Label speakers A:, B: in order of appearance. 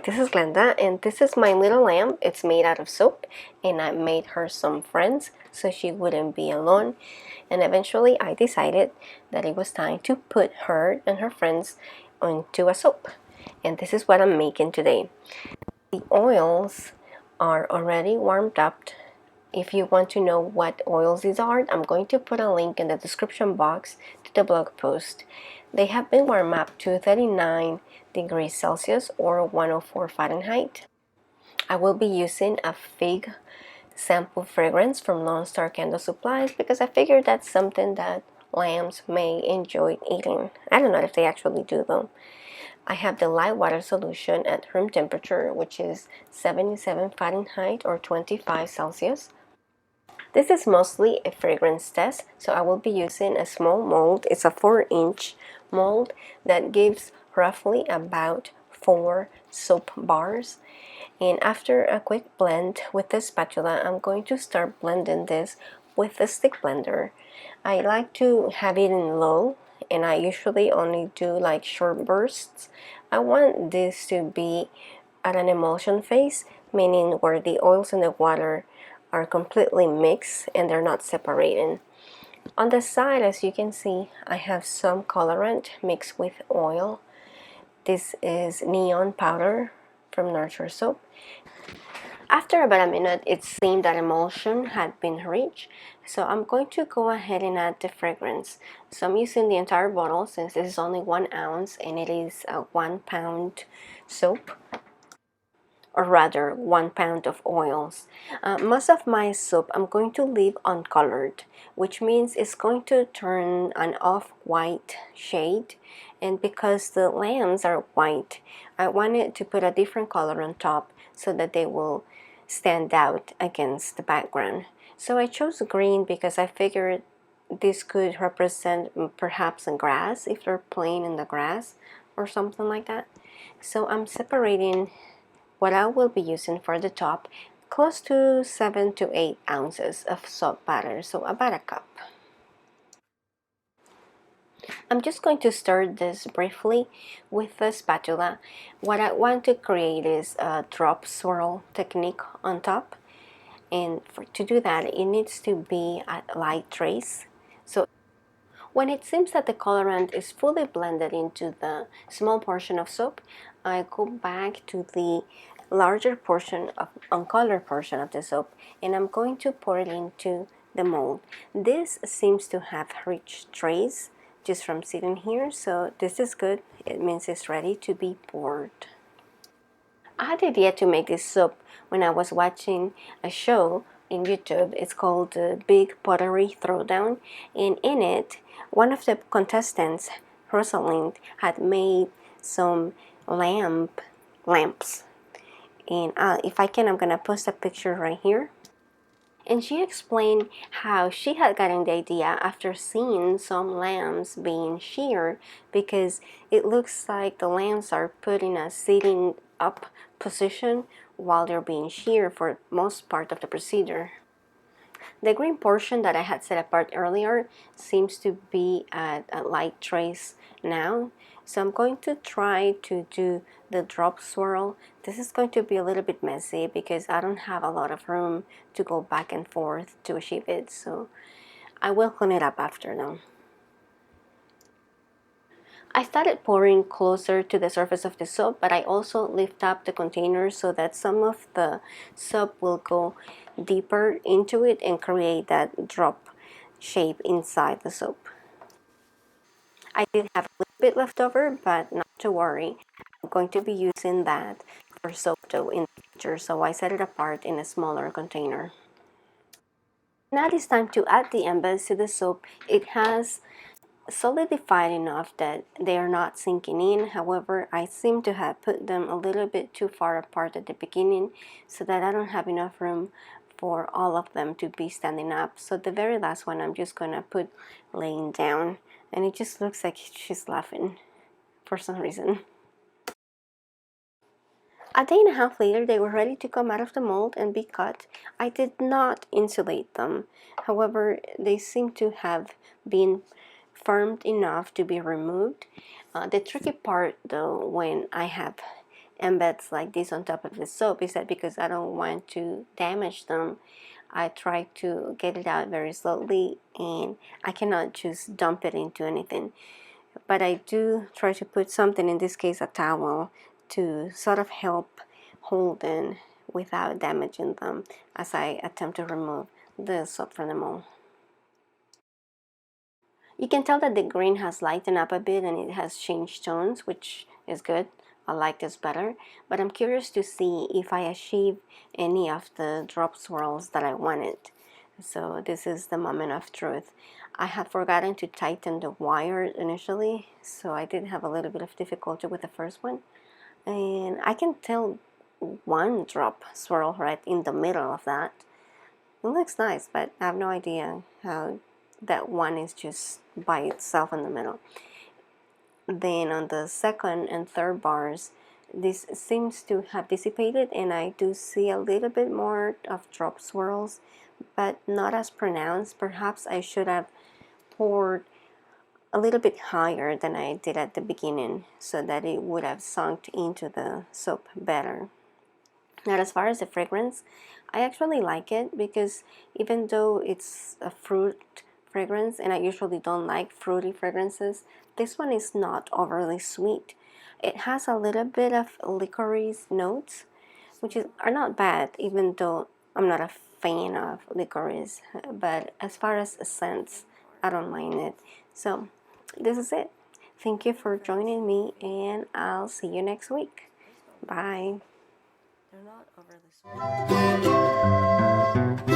A: this is Glenda, and this is my little lamb. It's made out of soap, and I made her some friends so she wouldn't be alone. And eventually I decided that it was time to put her and her friends onto a soap. And this is what I'm making today. The oils are already warmed up. If you want to know what oils these are, I'm going to put a link in the description box to the blog post. They have been warmed up to 39 degrees Celsius or 104 Fahrenheit. I will be using a fig sample fragrance from Lone Star Candle Supplies because I figured that's something that lambs may enjoy eating. I don't know if they actually do though. I have the light water solution at room temperature, which is 77 Fahrenheit or 25 Celsius. This is mostly a fragrance test, so I will be using a small mold. It's a 4-inch mold that gives roughly about 4 soap bars. And after a quick blend with the spatula, I'm going to start blending this with the stick blender. I like to have it in low, and I usually only do like short bursts. I want this to be at an emulsion phase, meaning where the oils and the water are completely mixed and they're not separating. On the side, as you can see, I have some colorant mixed with oil. This is neon powder from Nurture Soap. After about a minute, it seemed that emulsion had been reached, so I'm going to go ahead and add the fragrance. So I'm using the entire bottle since this is only 1 ounce and it is a 1 pound soap, or rather 1 pound of oils. Most of my soap I'm going to leave uncolored, which means it's going to turn an off-white shade, and because the lambs are white, I wanted to put a different color on top so that they will stand out against the background. So I chose green because I figured this could represent perhaps a grass if they're playing in the grass or something like that. So I'm separating what I will be using for the top, close to 7 to 8 ounces of soap batter, so about a cup. I'm just going to stir this briefly with the spatula. What I want to create is a drop swirl technique on top, and to do that it needs to be at light trace. So when it seems that the colorant is fully blended into the small portion of soap, I go back to the larger portion of uncolored portion of the soap, and I'm going to pour it into the mold. This seems to have reached trace just from sitting here, so this is good. It means it's ready to be poured. I had the idea to make this soap when I was watching a show in YouTube. It's called the Big Pottery Throwdown, and in it, one of the contestants, Rosalind, had made some lamps. And if I can, I'm gonna post a picture right here. And she explained how she had gotten the idea after seeing some lambs being sheared, because it looks like the lambs are put in a sitting up position while they're being sheared for most part of the procedure. The green portion that I had set apart earlier seems to be at a light trace now, so I'm going to try to do the drop swirl. This is going to be a little bit messy because I don't have a lot of room to go back and forth to achieve it, so I will clean it up after now. I started pouring closer to the surface of the soap, but I also lift up the container so that some of the soap will go deeper into it and create that drop shape inside the soap. I did have a little bit left over, but not to worry. I'm going to be using that for soap dough in the future, so I set it apart in a smaller container. Now it's time to add the embeds to the soap. It has solidified enough that they are not sinking in. However, I seem to have put them a little bit too far apart at the beginning so that I don't have enough room for all of them to be standing up. So the very last one I'm just gonna put laying down, and it just looks like she's laughing for some reason. A day and a half later, they were ready to come out of the mold and be cut. I did not insulate them. However, they seem to have been firmed enough to be removed. The tricky part though, when I have embeds like this on top of the soap is that because I don't want to damage them, I try to get it out very slowly, and I cannot just dump it into anything. But I do try to put something, in this case a towel, to sort of help hold in without damaging them as I attempt to remove the soap from the mold. You can tell that the green has lightened up a bit and it has changed tones, which is good. I like this better, but I'm curious to see if I achieve any of the drop swirls that I wanted. So this is the moment of truth. I had forgotten to tighten the wire initially, so I did have a little bit of difficulty with the first one. And I can tell one drop swirl right in the middle of that. It looks nice, but I have no idea how that one is just by itself in the middle. Then on the second and third bars, this seems to have dissipated, and I do see a little bit more of drop swirls, but not as pronounced. Perhaps I should have poured a little bit higher than I did at the beginning so that it would have sunk into the soap better. Now, as far as the fragrance, I actually like it because even though it's a fruit fragrance, and I usually don't like fruity fragrances, this one is not overly sweet. It has a little bit of licorice notes, which are not bad, even though I'm not a fan of licorice. But as far as scents, I don't mind it. So, this is it. Thank you for joining me, and I'll see you next week. Bye. They're not overly sweet.